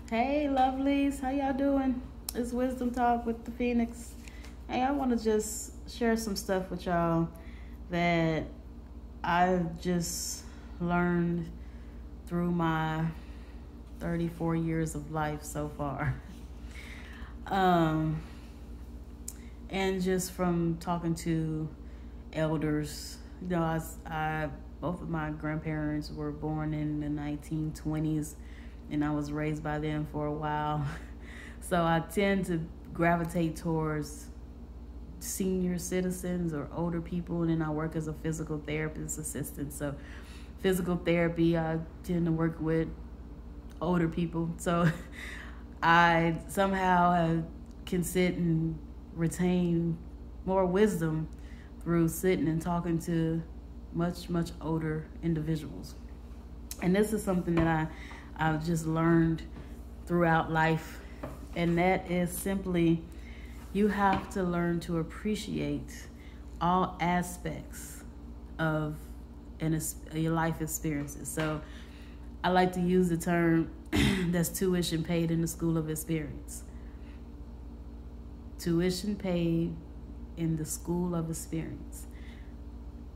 Hey, lovelies, how y'all doing? It's Wisdom Talk with the Phoenix. Hey, I want to just share some stuff with y'all that I've just learned through my 34 years of life so far. Um, and just from talking to elders, I both of my grandparents were born in the 1920s, and I was raised by them for a while. So I tend to gravitate towards senior citizens or older people, and then I work as a physical therapist assistant. So physical therapy, I tend to work with older people. So I somehow can sit and retain more wisdom through sitting and talking to much older individuals. And this is something that I've just learned throughout life, and that is simply you have to learn to appreciate all aspects of your life experiences. So I like to use the term that's tuition paid in the school of experience. Tuition paid in the school of experience.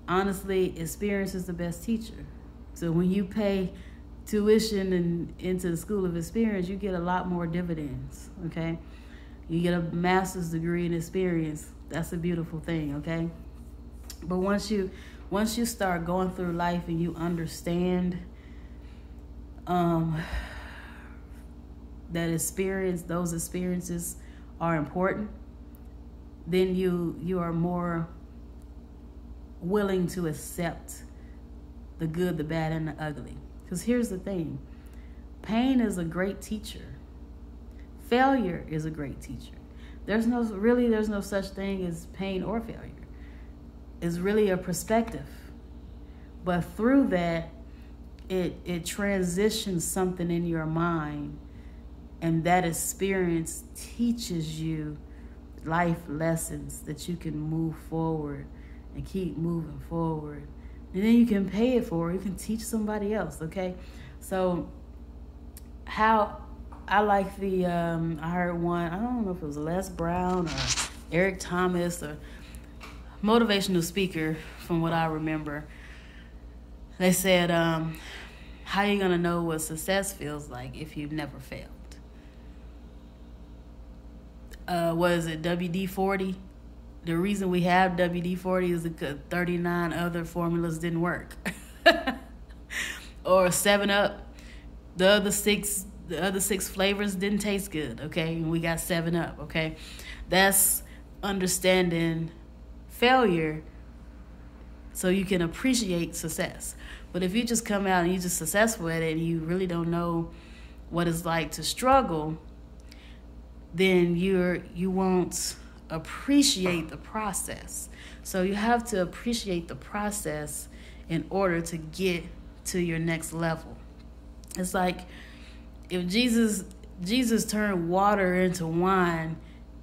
Honestly, experience is the best teacher. So when you pay tuition into the school of experience, you get a lot more dividends, okay? You get a master's degree in experience. That's a beautiful thing, okay? But once you start going through life and you understand that those experiences are important, then you are more willing to accept the good, the bad, and the ugly. Because here's the thing. Pain is a great teacher. Failure is a great teacher. There's no such thing as pain or failure. It's really a perspective. But through that, it transitions something in your mind, and that experience teaches you life lessons that you can move forward and keep moving forward. And then you can pay it forward. You can teach somebody else, okay? So how I like I heard one, I don't know if it was Les Brown or Eric Thomas or motivational speaker from what I remember. They said, how are you going to know what success feels like if you've never failed? What is it, WD-40? The reason we have WD-40 is because 39 other formulas didn't work. Or 7-Up, the other six flavors didn't taste good, okay? And we got 7-Up, okay? That's understanding failure so you can appreciate success. But if you just come out and you're just successful at it and you really don't know what it's like to struggle, then you won't appreciate the process. So you have to appreciate the process in order to get to your next level. It's like if Jesus turned water into wine,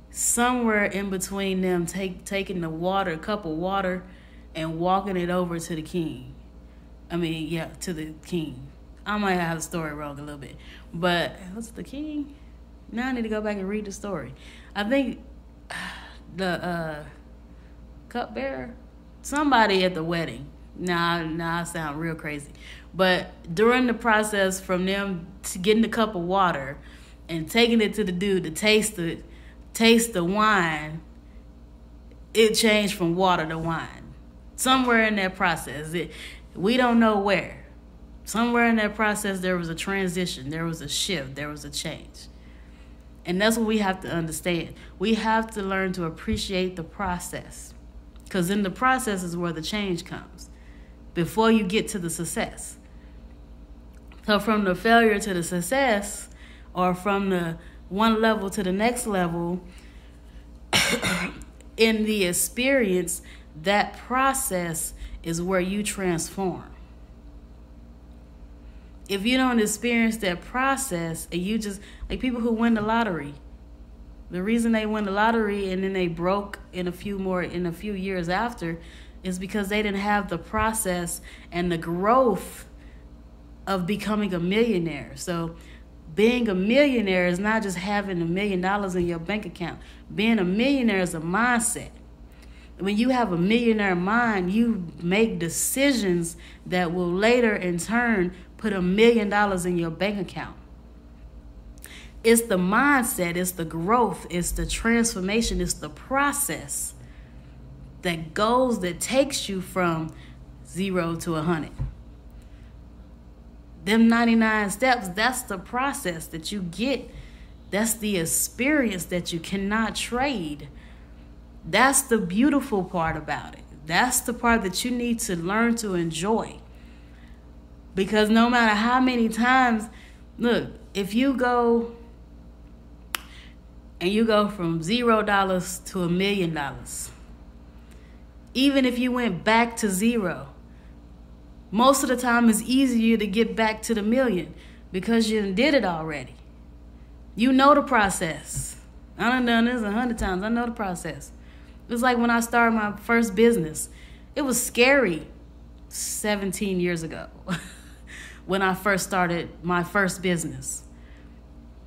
somewhere in between them taking the cup of water and walking it over to the king. To the king. I might have the story wrong a little bit, but what's the king? Now I need to go back and read the story. I think the cupbearer, somebody at the wedding. Now I sound real crazy. But during the process from them to getting the cup of water and taking it to the dude to taste the wine, it changed from water to wine. Somewhere in that process, we don't know where. Somewhere in that process, there was a transition, there was a shift, there was a change. And that's what we have to understand. We have to learn to appreciate the process. Because in the process is where the change comes. Before you get to the success. So from the failure to the success, or from the one level to the next level, in the experience, that process is where you transform. If you don't experience that process, and you just, like people who win the lottery, the reason they win the lottery and then they broke in a few years after is because they didn't have the process and the growth of becoming a millionaire. So Being a millionaire is not just having $1 million in your bank account. Being a millionaire is a mindset. When you have a millionaire mind, you make decisions that will later in turn put $1 million in your bank account. It's the mindset, it's the growth, it's the transformation, it's the process that takes you from 0 to 100. Them 99 steps, that's the process that you get. That's the experience that you cannot trade. That's the beautiful part about it. That's the part that you need to learn to enjoy. Because no matter how many times, look, if you go from $0 to $1 million, even if you went back to 0, most of the time it's easier to get back to the million because you did it already. You know the process. I done this 100 times. I know the process. It's like when I started my first business. It was scary 17 years ago when I first started my first business.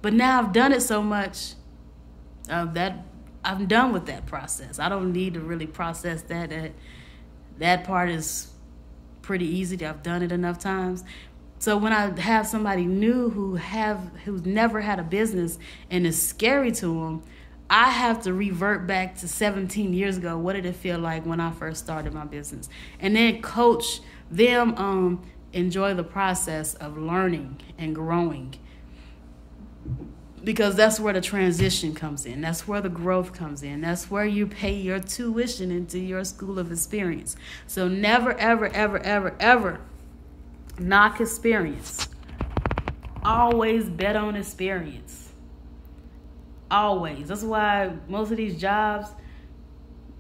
But now I've done it so much that I'm done with that process. I don't need to really process that. That part is pretty easy. I've done it enough times. So when I have somebody new who's never had a business and it's scary to them, I have to revert back to 17 years ago. What did it feel like when I first started my business? And then coach them, enjoy the process of learning and growing. Because that's where the transition comes in. That's where the growth comes in. That's where you pay your tuition into your school of experience. So never, ever, ever, ever, ever knock experience. Always bet on experience. Always. That's why most of these jobs,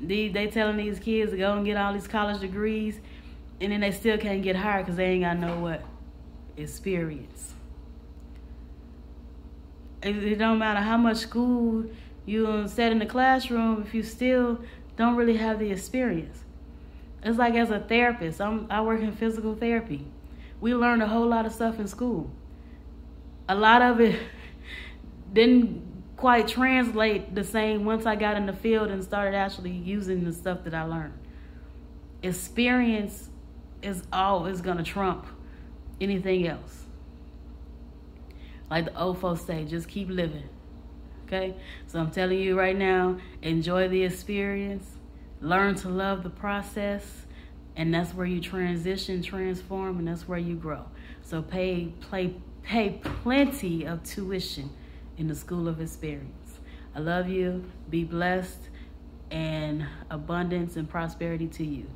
they telling these kids to go and get all these college degrees, and then they still can't get hired because they ain't got no what? Experience. It don't matter how much school you set in the classroom if you still don't really have the experience. It's like as a therapist, I work in physical therapy. We learned a whole lot of stuff in school. A lot of it didn't quite translate the same once I got in the field and started actually using the stuff that I learned. Experience is always going to trump anything else. Like the old folks say, just keep living. Okay? So I'm telling you right now, enjoy the experience. Learn to love the process. And that's where you transition, transform, and that's where you grow. So pay plenty of tuition in the school of experience. I love you. Be blessed. And abundance and prosperity to you.